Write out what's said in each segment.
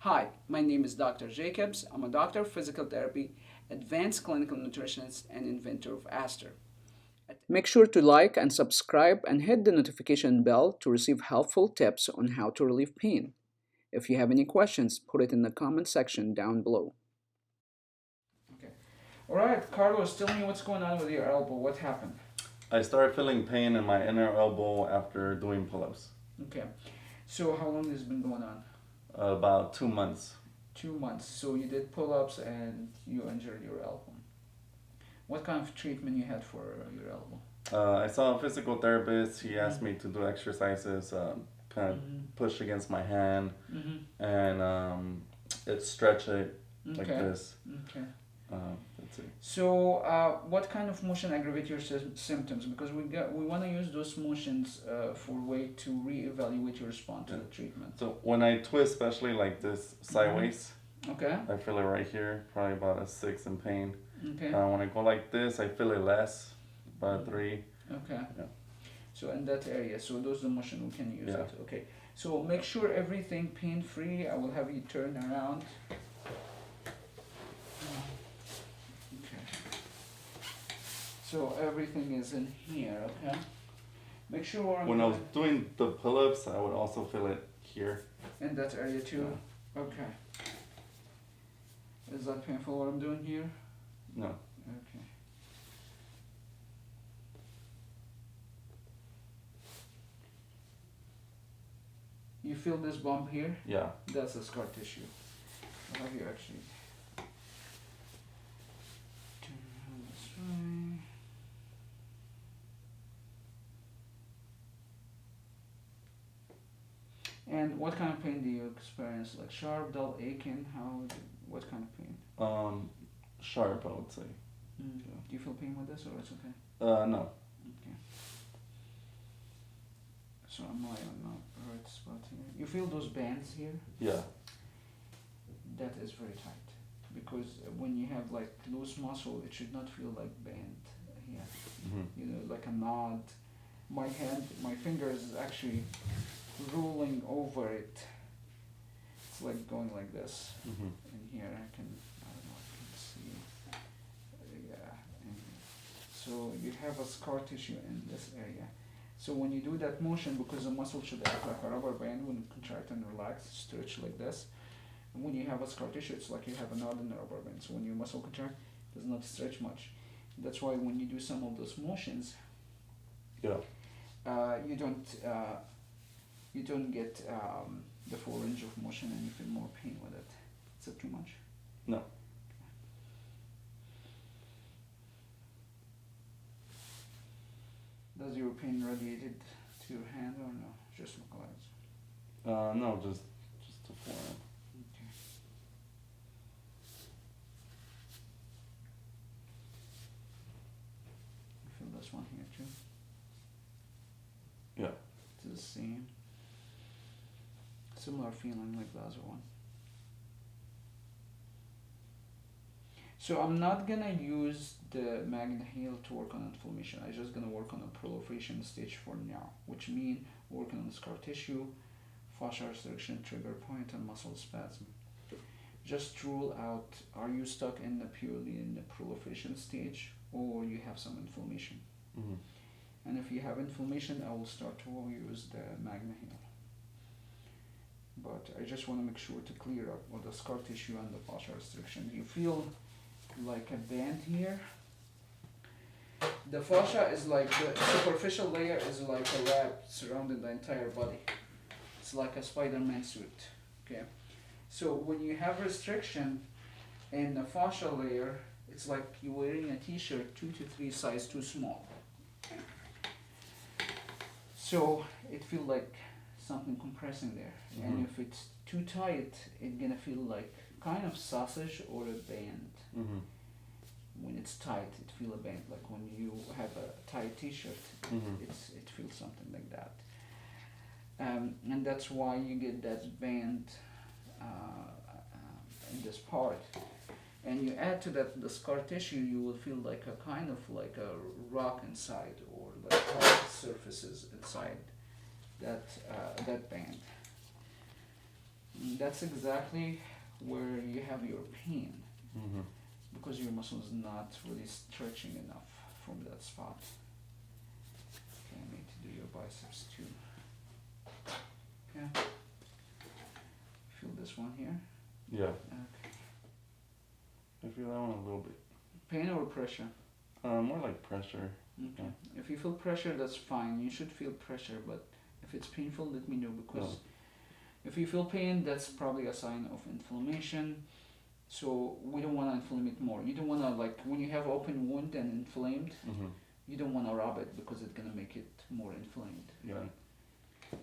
Hi, my name is Dr. Jacobs. I'm a doctor of physical therapy, advanced clinical nutritionist, and inventor of ASTR. Make sure to like and subscribe and hit the notification bell to receive helpful tips on how to relieve pain. If you have any questions, put it in the comment section down below. Okay. All right, Carlos, tell me what's going on with your elbow. What happened? I started feeling pain in my inner elbow after doing pull-ups. Okay. So how long has it been going on? About 2 months. 2 months. So you did pull-ups and you injured your elbow. What kind of treatment you had for your elbow? I saw a physical therapist. He asked me to do exercises, kind of push against my hand, and it stretch it like Okay. this. Okay. That's it. So, what kind of motion aggravate your symptoms? Because we want to use those motions for a way to reevaluate your response to the treatment. So when I twist, especially like this sideways, Okay. I feel it right here, probably about a 6 in pain. Okay. When I go like this, I feel it less, about 3. Okay. Yeah. So in that area, so those are the motion we can use Yeah. it. Okay. So make sure everything pain free. I will have you turn around. Okay. So everything is in here. Okay. Make sure When I was doing the pull-ups, I would also feel it here. in that area too. Yeah. Okay. Is that painful what I'm doing here? No. Okay. You feel this bump here? Yeah. That's a scar tissue. I'll have you actually turn around this way. And what kind of pain do you experience? Like sharp, dull, aching? What kind of pain? Sharp, I would say. Do you feel pain with this or it's okay? No. Okay. So I'm lying on the right spot here. You feel those bands here? Yeah. That is very tight. Because when you have like loose muscle, it should not feel like band here. You know, like a knot. My hand, my fingers is actually rolling over it. It's like going like this. And here I don't know, I can see. Yeah. And so you have a scar tissue in this area. So when you do that motion, because the muscle should act like a rubber band when you contract and relax, stretch like this. And when you have a scar tissue, it's like you have a knot in the rubber band. So when your muscle contract, it does not stretch much. That's why when you do some of those motions, Yeah. You don't get the full range of motion and you feel more pain with it. Is it too much? No. Does your pain radiated to your hand or no? Just localized? No, just the forearm. Okay. You feel this one here too? Yeah. It's the same. Similar feeling like the other one. So I'm not gonna use the Magna Heal to work on inflammation. I'm just gonna work on a proliferation stage for now, which means working on scar tissue, fascia restriction, trigger point, and muscle spasm. Just rule out: are you stuck in the purely in the proliferation stage, or you have some inflammation? And if you have inflammation, I will start to use the Magna Heal. But I just want to make sure to clear up with the scar tissue and the fascia restriction. You feel like a band here. The fascia is like the superficial layer is like a wrap surrounding the entire body. It's like a Spider-Man suit. Okay, so when you have restriction in the fascia layer, it's like you're wearing a T-shirt 2 to 3 size too small. So it feels like something compressing there, and if it's too tight, it's gonna feel like kind of sausage or a band. When it's tight, it feels a band. Like when you have a tight T-shirt, it feels something like that. And that's why you get that band in this part. And you add to that the scar tissue, you will feel like a kind of like a rock inside, or like hard surfaces inside that band. That's exactly where you have your pain Mm-hmm. because your muscle is not really stretching enough from that spot. Okay, I need to do your biceps too. Okay. Feel this one here. Yeah. Okay. I feel that one a little bit. Pain or pressure? More like pressure. Okay. Yeah. If you feel pressure, that's fine. You should feel pressure, but if it's painful, let me know because if you feel pain, that's probably a sign of inflammation. So we don't want to inflame it more. You don't want to like when you have open wound and inflamed, Mm-hmm. you don't want to rub it because it's gonna make it more inflamed. Yeah.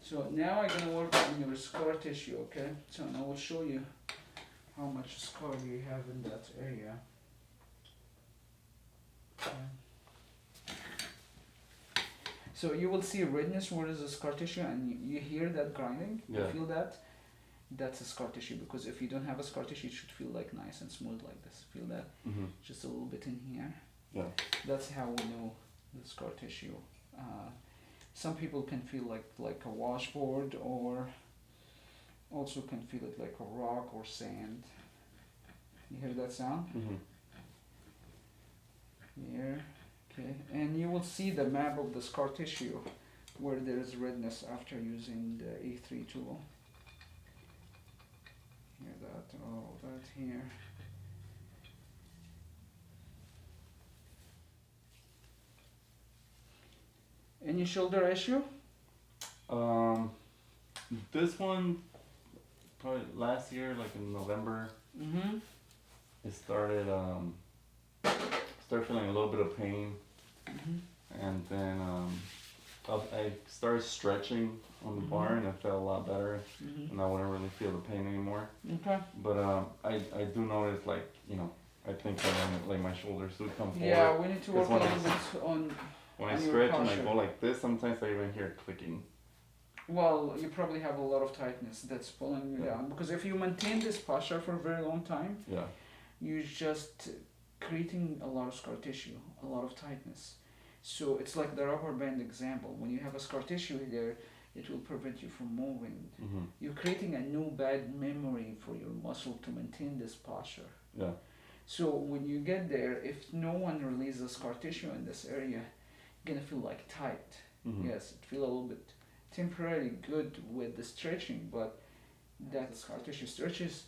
So now I'm gonna work on your scar tissue, okay? So I will show you how much scar you have in that area. Okay. So you will see redness where is the scar tissue and you hear that grinding, Yeah. you feel that? That's a scar tissue because if you don't have a scar tissue it should feel like nice and smooth like this. Feel that? Mm-hmm. Just a little bit in here. Yeah. That's how we know the scar tissue. Some people can feel like a washboard or also can feel it like a rock or sand. You hear that sound? Mm-hmm. Here, okay, and you will see the map of the scar tissue where there is redness after using the A3 tool. Hear that, all that here. Any shoulder issue? This one probably last year, like in November, Mm-hmm. it started feeling a little bit of pain, Mm-hmm. and then I started stretching on the bar, and it felt a lot better, Mm-hmm. and I wouldn't really feel the pain anymore. Okay. But I do notice, like, I think like my shoulders do come forward. Yeah, we need to work a Because little bit on. When I on your stretch and I posture. go like this, sometimes I even hear clicking. Well, you probably have a lot of tightness that's pulling you Yeah. down because if you maintain this posture for a very long time, Yeah. you're just creating a lot of scar tissue, a lot of tightness. So it's like the rubber band example. When you have a scar tissue there, it will prevent you from moving. Mm-hmm. You're creating a new bad memory for your muscle to maintain this posture. Yeah. So when you get there, if no one releases scar tissue in this area, you're gonna feel like tight. Mm-hmm. Yes, it feel a little bit temporarily good with the stretching, but that scar tissue stretches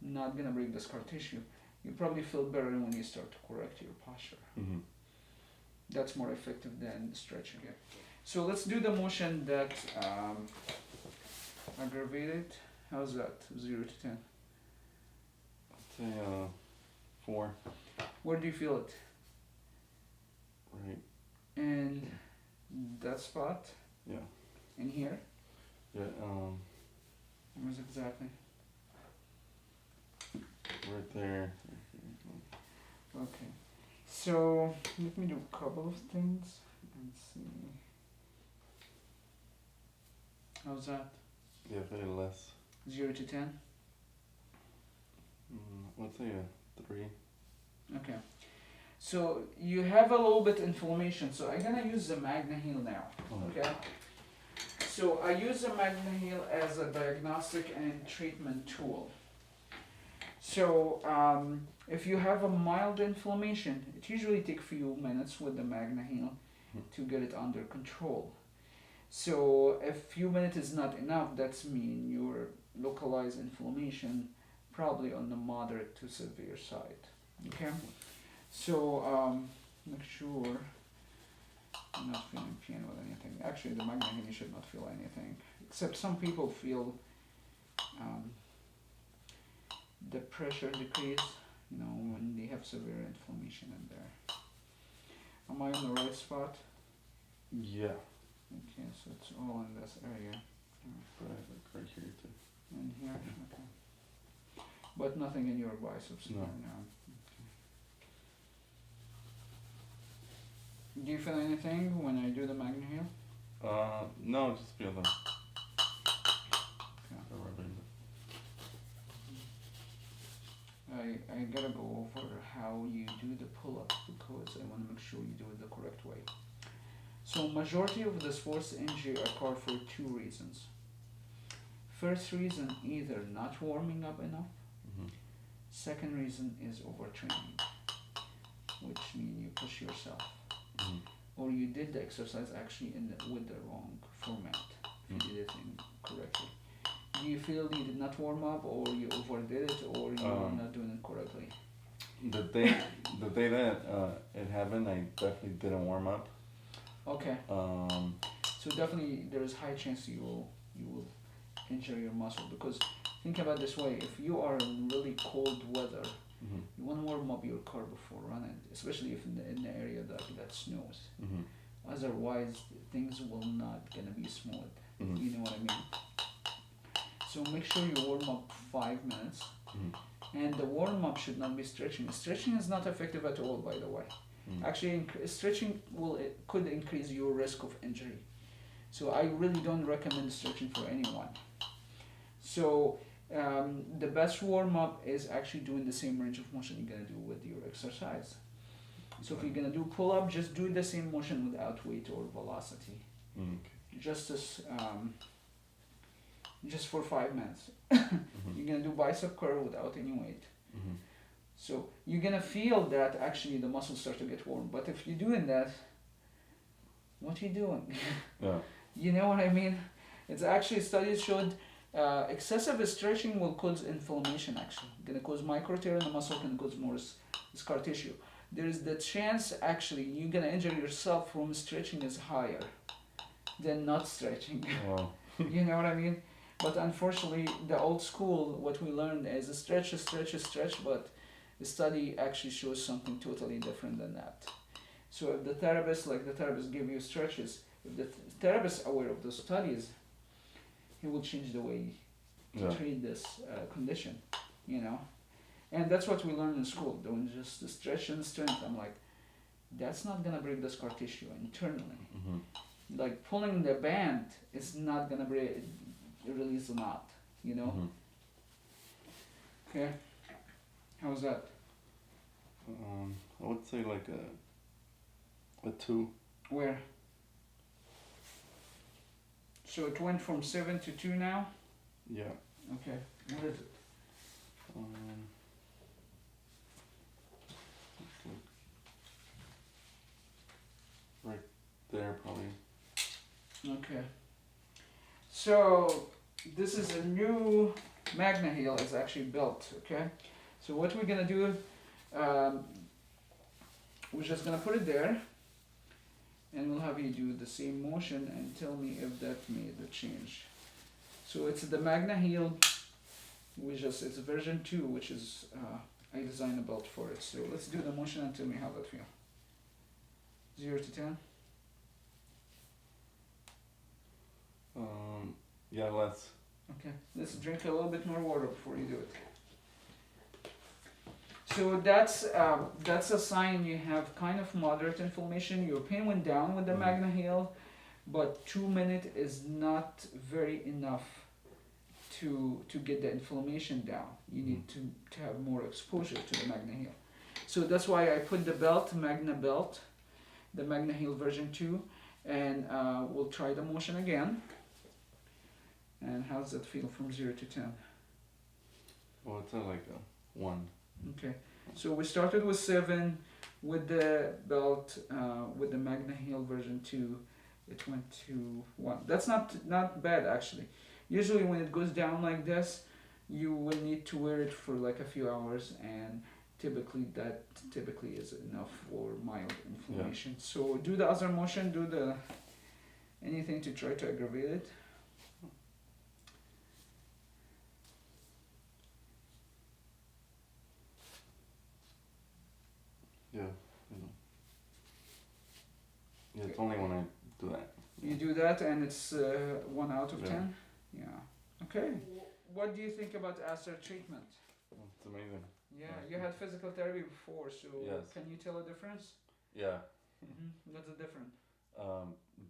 not gonna break the scar tissue. You probably feel better when you start to correct your posture. Mm-hmm. That's more effective than stretching it. So let's do the motion that aggravated. How's that? 0 to 10. I'd say 4. Where do you feel it? Right. In that spot? Yeah. In here? Yeah. Where's exactly? Right there. Okay. So let me do a couple of things and see. How's that? Yeah, very less. 0 to 10? Let's say a 3. Okay. So you have a little bit inflammation. So I'm gonna use the Magna Heal now. Okay. So I use the Magna Heal as a diagnostic and treatment tool. So if you have a mild inflammation, it usually takes a few minutes with the Magna Heal to get it under control. So if few minutes is not enough, that's mean your localized inflammation probably on the moderate to severe side. Okay. So make sure you're not feeling pain with anything. Actually, the Magna Heal you should not feel anything, except some people feel the pressure decrease, when they have severe inflammation in there. Am I in the right spot? Yeah. Okay, so it's all in this area. Right here too. In here? Okay. But nothing in your biceps? No. No. Okay. Do you feel anything when I do the Magna Heal? No, just feel the Okay. rubbing. I gotta go over how you do the pull-ups because I want to make sure you do it the correct way. So majority of the sports injury occur for two reasons. First reason, either not warming up enough. Mhm. Second reason is overtraining, which means you push yourself, Mhm. or you did the exercise actually with the wrong format. If you did it incorrectly. Do you feel you did not warm up, or you overdid it, or you were not doing it correctly? The day, the day that it happened, I definitely didn't warm up. Okay. Um, So definitely there is high chance you will injure your muscle, because think about it this way: if you are in really cold weather, mhm. you want to warm up your car before running, especially if in the area that snows. Mhm. Otherwise, things will not gonna be smooth. Mhm. You know what I mean? So make sure you warm up 5 minutes, Mhm. and the warm up should not be stretching. Stretching is not effective at all, by the way. Mhm. Actually, stretching could increase your risk of injury. So I really don't recommend stretching for anyone. So the best warm up is actually doing the same range of motion you're gonna do with your exercise. So if you're gonna do pull up, just do the same motion without weight or velocity. Mhm. Just as just for 5 minutes. Mhm. You're gonna do bicep curl without any weight. Mhm. So you're gonna feel that actually the muscles start to get warm. But if you're doing that, what are you doing? Yeah. You know what I mean? It's actually studies showed excessive stretching will cause inflammation. Actually, gonna cause micro tear in the muscle, can cause more scar tissue. There is the chance actually you're gonna injure yourself from stretching is higher than not stretching. Wow. You know what I mean? But unfortunately, the old school, what we learned is stretch, stretch, stretch, but the study actually shows something totally different than that. So if the therapist give you stretches, if the therapist is aware of the studies, he will change the way to Yeah. treat this condition, you know? And that's what we learned in school, doing just the stretch and strength. I'm like, that's not gonna break the scar tissue internally. Mhm. Like pulling the band is not gonna release the knot, you know? Mhm. Okay. How's that? I would say like a 2. Where? So it went from 7 to 2 now? Yeah. Okay. What is it? It's like right there probably. Okay. So this is a new Magna heel is actually built, okay? So what we're gonna do, we're just gonna put it there, and we'll have you do the same motion and tell me if that made a change. So it's the Magna heel, it's version 2, which is, I designed a belt for it. So let's do the motion and tell me how that feels. 0 to 10? Yeah, less. Okay, let's drink a little bit more water before you do it. So that's a sign you have kind of moderate inflammation. Your pain went down with the Mhm. Magna heel, but 2 minutes is not very enough to get the inflammation down. You need to have more exposure to the Magna heel. So that's why I put the belt, Magna belt, the Magna heel version 2, and we'll try the motion again. And how does that feel from 0 to 10? Well, it's like a 1. Okay, so we started with 7 with the belt, with the Magna heel version 2. It went to 1. That's not bad actually. Usually when it goes down like this, you will need to wear it for like a few hours, and typically is enough for mild inflammation. Yeah. So do the other motion, do the anything to try to aggravate it. Yeah, you know. Yeah, it's only when I do that. You do that and it's 1 out of Yeah. 10? Yeah. Okay. What do you think about ASTR treatment? It's amazing. Yeah, you had physical therapy before, so Yes. can you tell a difference? Yeah. What's the difference?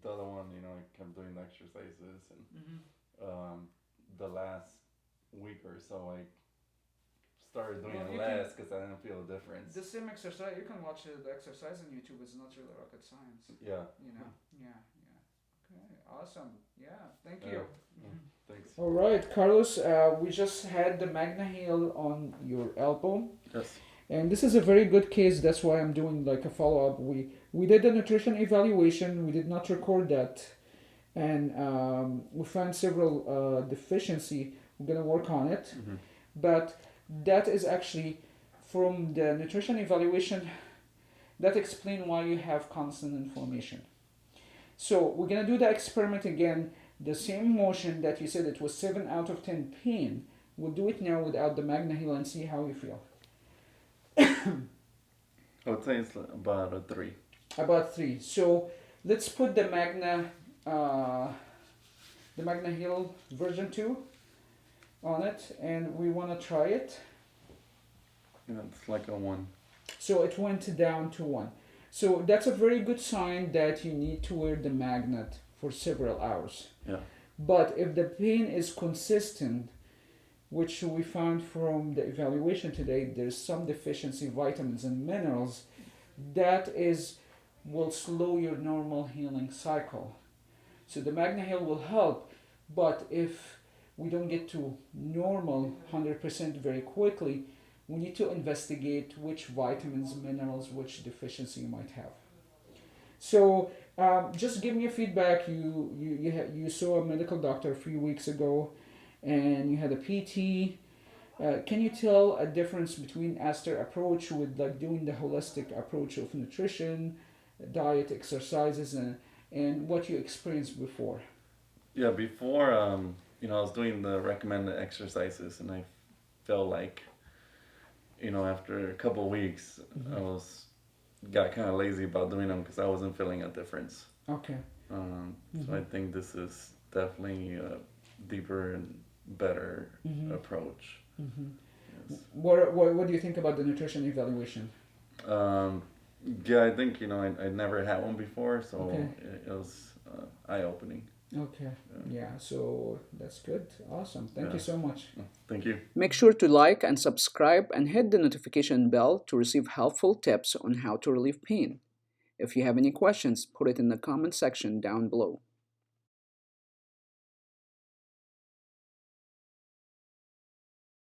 The other one, I kept doing the exercises, and the last week or so, I started doing Well, it you less because I didn't feel a difference. The same exercise, you can watch the exercise on YouTube, it's not really rocket science. Yeah. You know? Yeah, yeah. Okay, awesome. Yeah, thank Yeah. you. Mm, thanks. All right, Carlos, we just had the Magna heel on your elbow, Yes. and this is a very good case. That's why I'm doing like a follow up. We did a nutrition evaluation. We did not record that, and we found several deficiency. We're gonna work on it, Mm-hmm. but that is actually from the nutrition evaluation that explain why you have constant inflammation. So we're gonna do the experiment again. The same motion that you said it was 7 out of 10 pain. We'll do it now without the Magna heel and see how you feel. I would say it's about a 3. About 3. So let's put the Magna heel version 2 on it, and we want to try it. Yeah, it's like a 1. So it went down to 1. So that's a very good sign that you need to wear the magnet for several hours. Yeah. But if the pain is consistent, which we found from the evaluation today, there's some deficiency vitamins and minerals that will slow your normal healing cycle. So the Magna Heal will help, but if we don't get to normal 100% very quickly, we need to investigate which vitamins, minerals, which deficiency you might have. So just give me a feedback. You saw a medical doctor a few weeks ago, and you had a PT. Can you tell a difference between ASTR approach with like doing the holistic approach of nutrition, diet, exercises, and what you experienced before? Yeah, before, I was doing the recommended exercises, and I felt like, after a couple of weeks, Mm-hmm. got kind of lazy about doing them because I wasn't feeling a difference. Okay. So I think this is definitely a deeper and better Mm-hmm. approach. Mm-hmm. Yes. What do you think about the nutrition evaluation? Um, yeah, I think I never had one before, so Okay. it was eye opening. Okay. Yeah. So that's good. Awesome. Thank you Yeah. so much. Thank you. Make sure to like and subscribe and hit the notification bell to receive helpful tips on how to relieve pain. If you have any questions, put it in the comment section down below.